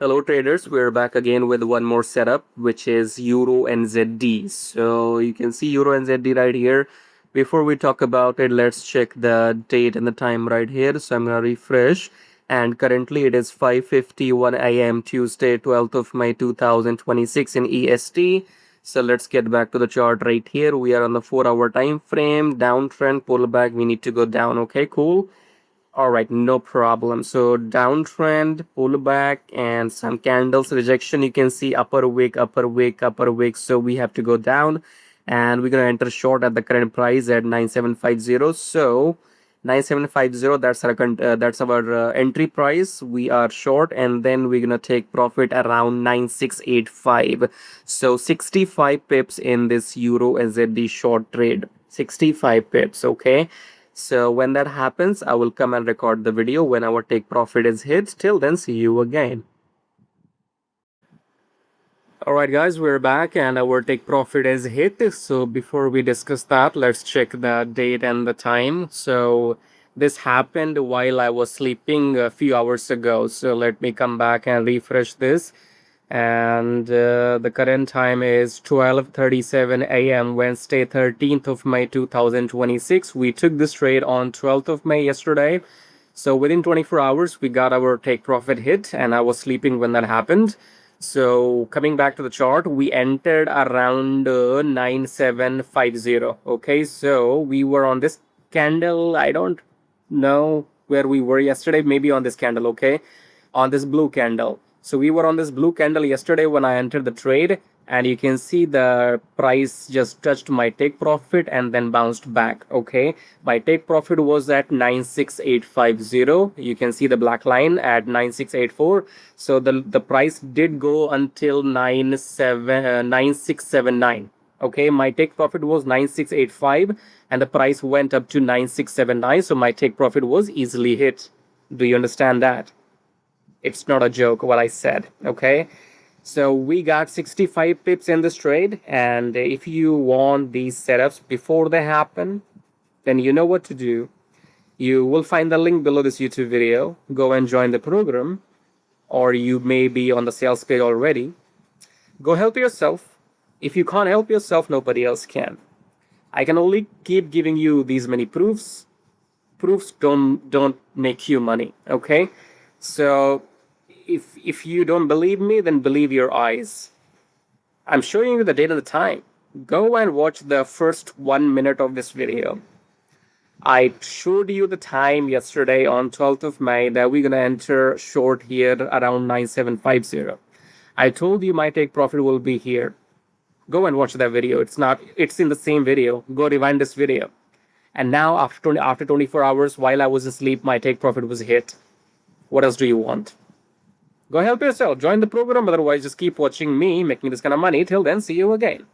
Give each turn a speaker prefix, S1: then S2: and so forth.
S1: Hello traders, we're back again with one more setup, which is EURNZD. So you can see EURNZD right here. Before we talk about it, let's check the date and the time right here. So I'm gonna refresh, and currently it is 5:51 a.m. Tuesday, 12th of May 2026 in EST. So let's get back to the chart right here. We are on the 4-hour time frame, downtrend, pullback. We need to go down. Okay, cool. All right, no problem. So downtrend, pullback, and some candles rejection. You can see upper wick, upper wick, upper wick. So we have to go down, and we're gonna enter short at the current price at 9750. So 9750. That's our entry price. We are short, and then we're gonna take profit around 9685. So 65 pips in this Euro SZD short trade. 65 pips. Okay. So when that happens, I will come and record the video when our take profit is hit. Till then, see you again. Alright guys, we're back and our take profit is hit. So before we discuss that, let's check the date and the time. So this happened while I was sleeping a few hours ago. So let me come back and refresh this. And the current time is 12:37 a.m. Wednesday, 13th of May 2026. We took this trade on 12th of May yesterday. So within 24 hours, we got our take profit hit, and I was sleeping when that happened. So coming back to the chart, we entered around 9750. Okay, so we were on this candle. I don't know where we were yesterday, maybe on this candle. Okay, on this blue candle. So we were on this blue candle yesterday when I entered the trade, and you can see the price just touched my take profit and then bounced back. Okay, my take profit was at 96850. You can see the black line at 9684. So the price did go until 9679. Okay, my take profit was 9685 and the price went up to 9679. So my take profit was easily hit. Do you understand that? It's not a joke what I said. Okay, so we got 65 pips in this trade, and if you want these setups before they happen, then you know what to do. You will find the link below this YouTube video. Go and join the program, or you may be on the sales page already. Go help yourself. If you can't help yourself, nobody else can. I can only keep giving you these many proofs. Proofs don't make you money. Okay, so if you don't believe me, then believe your eyes. I'm showing you the date and the time. Go and watch the first 1 minute of this video. I showed you the time yesterday on 12th of May that we're gonna enter short here around 9750. I told you my take profit will be here. Go and watch that video. It's in the same video. Go rewind this video. And now after 24 hours, while I was asleep, my take profit was hit. What else do you want? Go help yourself. Join the program. Otherwise, just keep watching me making this kind of money. Till then, see you again.